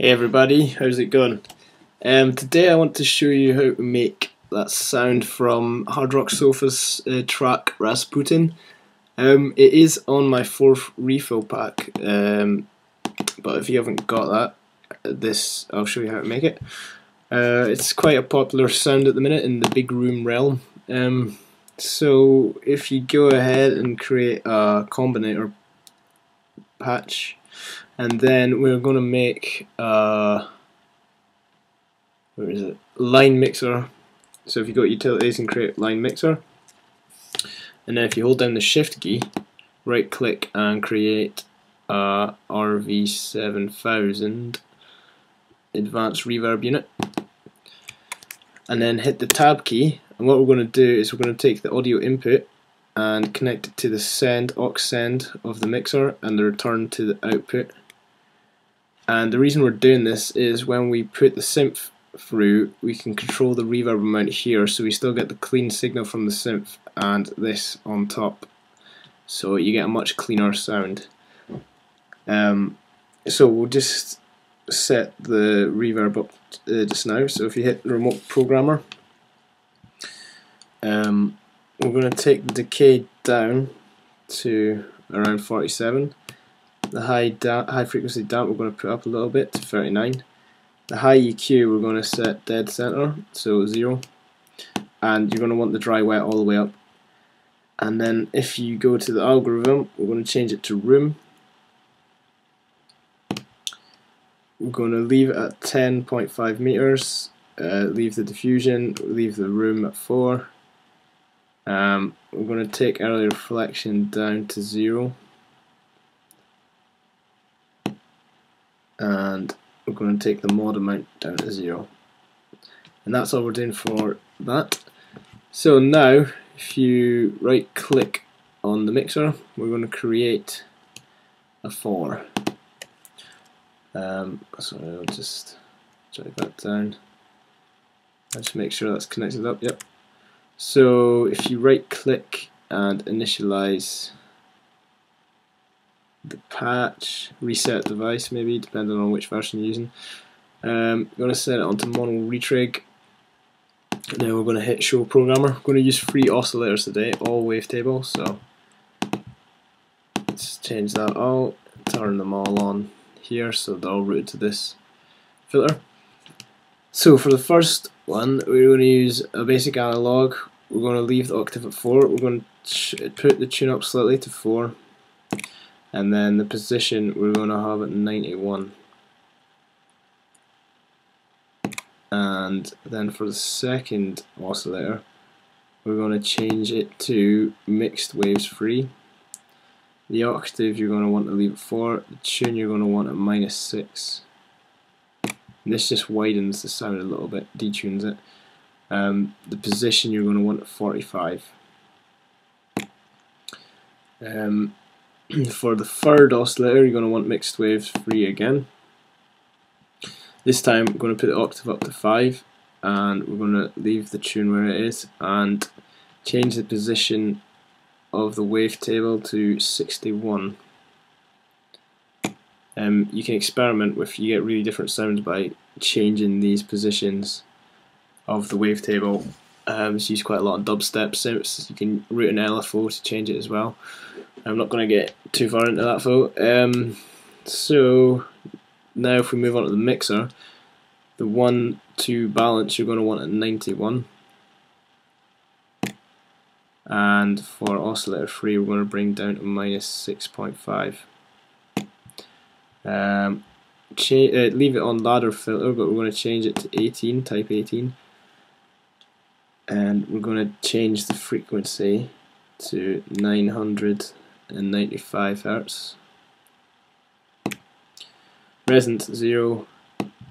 Hey everybody, how's it going? Today I want to show you how to make that sound from Hard Rock Sofa's track Rasputin. It is on my 4th refill pack, but if you haven't got that, I'll show you how to make it. It's quite a popular sound at the minute in the big room realm. So if you go ahead and create a combinator patch, and then we're going to make line mixer. So if you go to utilities and create line mixer, and then if you hold down the shift key, right click and create RV7000 advanced reverb unit, and then hit the tab key, and what we're going to do is we're going to take the audio input and connect it to the aux send of the mixer and the return to the output. And the reason we're doing this is when we put the synth through, we can control the reverb amount here, so we still get the clean signal from the synth and this on top, so you get a much cleaner sound. So we'll just set the reverb up just now. So if you hit remote programmer, we're going to take the decay down to around 47. The high frequency damp we're going to put up a little bit to 39. The high EQ we're going to set dead center, so 0. And you're going to want the dry wet all the way up. And then if you go to the algorithm, we're going to change it to room. We're going to leave it at 10.5 meters. Leave the diffusion, leave the room at 4. We're going to take early reflection down to 0. And we're going to take the mod amount down to 0. And that's all we're doing for that. So now, if you right click on the mixer, we're going to create a 4. So I'll just drag that down. I'll just make sure that's connected up, yep. So if you right click and initialize the patch, reset device maybe, depending on which version you're using. We're going to set it onto mono retrig. Now we're going to hit show programmer. We're going to use 3 oscillators today, all wavetable, so let's change that all, turn them all on here so they're all routed to this filter. So for the first one, we're going to use a basic analog. We're going to leave the octave at 4. We're going to put the tune up slightly to 4. And then the position we're going to have at 91. And then for the second oscillator, we're going to change it to mixed waves free. The octave you're going to want to leave at 4. The tune you're going to want at -6. And this just widens the sound a little bit, detunes it. The position you're going to want at 45. For the third oscillator, you're going to want mixed waves free again. This time we're going to put the octave up to 5, and we're going to leave the tune where it is and change the position of the wavetable to 61. You can experiment with, you get really different sounds by changing these positions of the wavetable. It's used quite a lot of dubstep synths. You can route an LFO to change it as well. I'm not going to get too far into that though. So now if we move on to the mixer, the 1-2 balance you're going to want at 91. And for oscillator 3 we're going to bring down to -6.5. Leave it on ladder filter, but we're going to change it to 18, type 18. And we're going to change the frequency to 995 Hz. Resonance 0,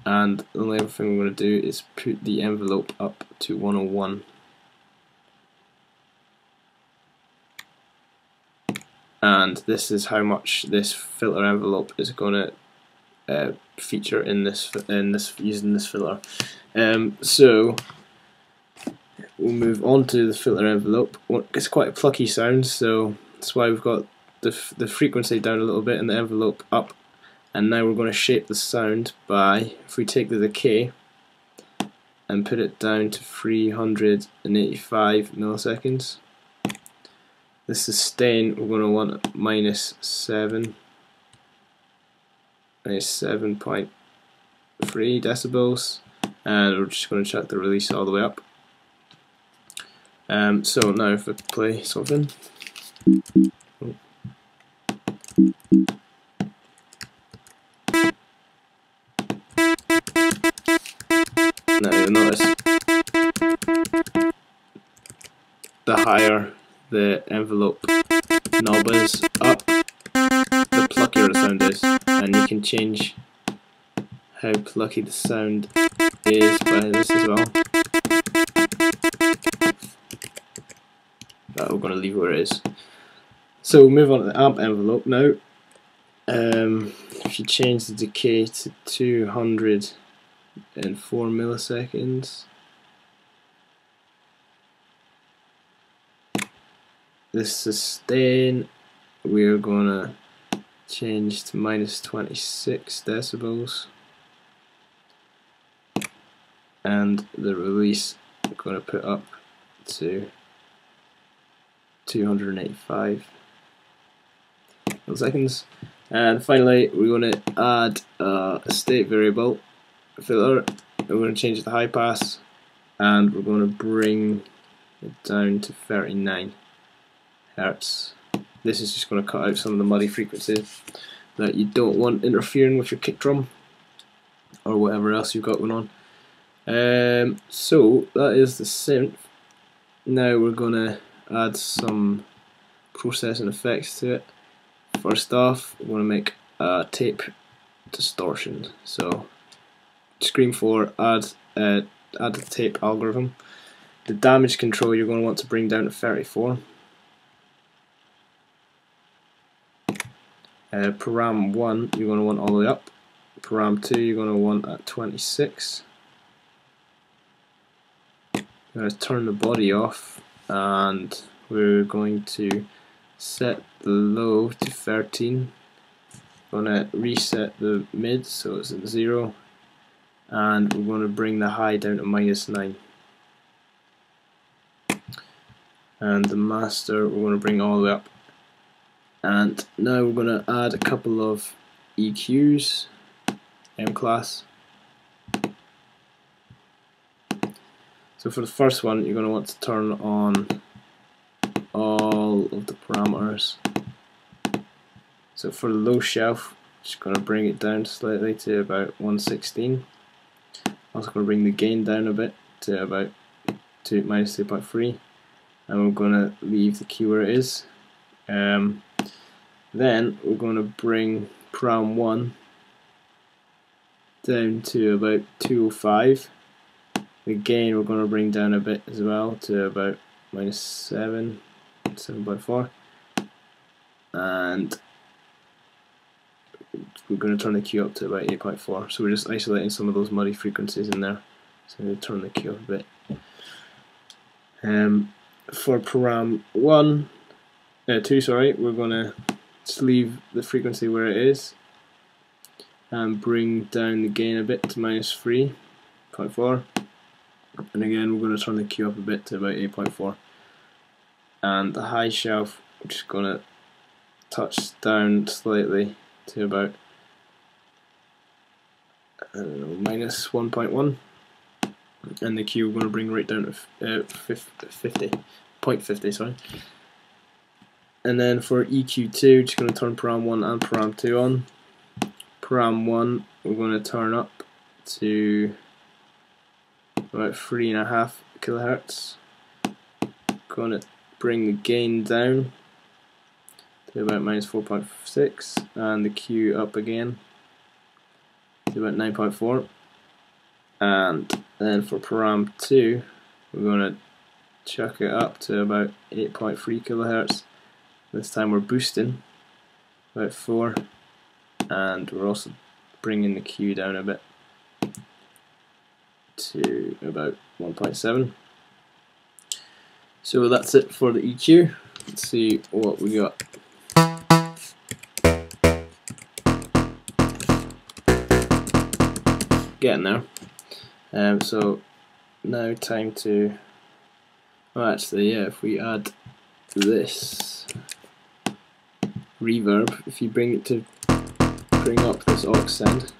and the only other thing we're going to do is put the envelope up to 101. And this is how much this filter envelope is going to feature in this using this filter. So we'll move on to the filter envelope. It's quite a plucky sound, so that's why we've got the frequency down a little bit and the envelope up And now we're going to shape the sound by, if we take the decay and put it down to 385 milliseconds. The sustain we're going to want at -7.3 decibels, and we're just going to chuck the release all the way up. So now if I play something, now you'll notice the higher the envelope knob is up, the pluckier the sound is, and you can change how plucky the sound is by this as well. But we're going to leave it where it is. So we'll move on to the amp envelope now. If you change the decay to 204 milliseconds, the sustain we're gonna change to -26 decibels, and the release we're gonna put up to 285 milliseconds. And finally, we're going to add a state variable filter. We're going to change the high pass, and we're going to bring it down to 39 Hertz. This is just going to cut out some of the muddy frequencies that you don't want interfering with your kick drum or whatever else you've got going on. So that is the synth. Now we're going to add some processing effects to it. First off, we're going to make a tape distortion. So, screen 4, add the tape algorithm. The damage control you're going to want to bring down to 34. Param 1 you're going to want all the way up. Param 2 you're going to want at 26. I'm going to turn the body off, and we're going to set the low to 13. We're going to reset the mid so it's at 0, and we're going to bring the high down to -9. And the master we're going to bring all the way up. And now we're going to add a couple of EQs, M class. So for the first one, you're going to want to turn on all of the parameters. So for the low shelf, just going to bring it down slightly to about 116. Also going to bring the gain down a bit to about -2.3, and we're going to leave the key where it is. Then we're going to bring param 1 down to about 205. The gain we're going to bring down a bit as well to about -7.4, and we're going to turn the Q up to about 8.4. So we're just isolating some of those muddy frequencies in there. So I'm going to turn the Q up a bit. For param 2, sorry, we're going to just leave the frequency where it is and bring down the gain a bit to -3.4. And again, we're going to turn the Q up a bit to about 8.4. And the high shelf, we're just going to touch down slightly to about, I don't know, -1.1. And the Q we're going to bring right down to 0.50, sorry. And then for EQ2, just going to turn param 1 and param 2 on. Param 1 we're going to turn up to about 3.5 kilohertz. Going to bring the gain down to about -4.6, and the Q up again to about 9.4. And then for param 2, we're going to chuck it up to about 8.3 kilohertz. This time we're boosting about 4, and we're also bringing the Q down a bit to about 1.7. So that's it for the EQ. Let's see what we got. getting there. So now time to, oh actually yeah, if we add this reverb, if you bring up this aux send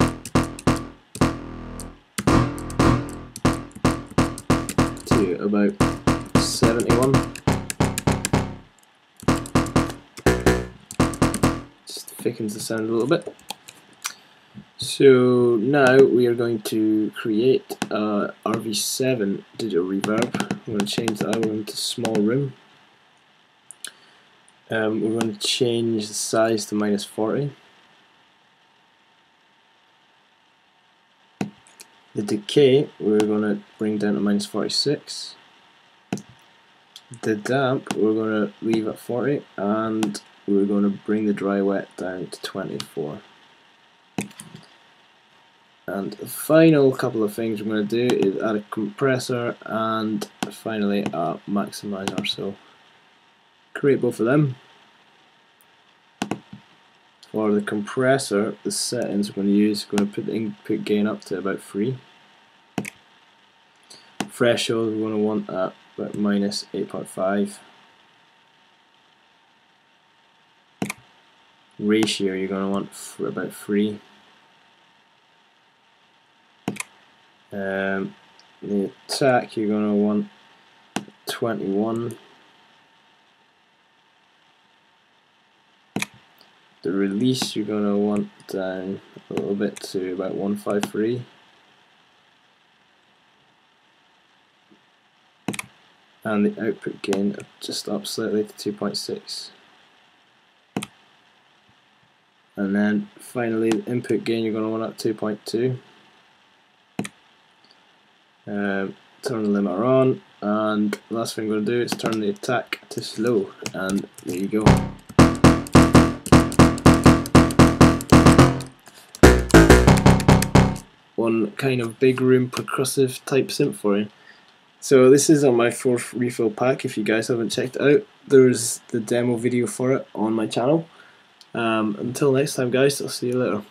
to about 71, just thickens the sound a little bit. So now we are going to create a RV7 digital reverb. I'm going to change that one to small room. We're going to change the size to -40. The decay we're going to bring down to -46. The damp we're going to leave at 40, and we're going to bring the dry wet down to 24. And the final couple of things we're going to do is add a compressor and finally a maximizer. So create both of them. For the compressor, the settings we're going to use, we're going to put the input gain up to about 3. Threshold we're going to want at about -8.5. Ratio you're going to want for about 3. The attack you're going to want 21. The release you're going to want down a little bit to about 153. And the output gain just up slightly to 2.6. And then finally the input gain you're going to want at 2.2. Turn the limiter on, and the last thing we're going to do is turn the attack to slow, and there you go. One kind of big room percussive type synth for you. So this is on my 4th refill pack. If you guys haven't checked it out, there's the demo video for it on my channel. Until next time guys, I'll see you later.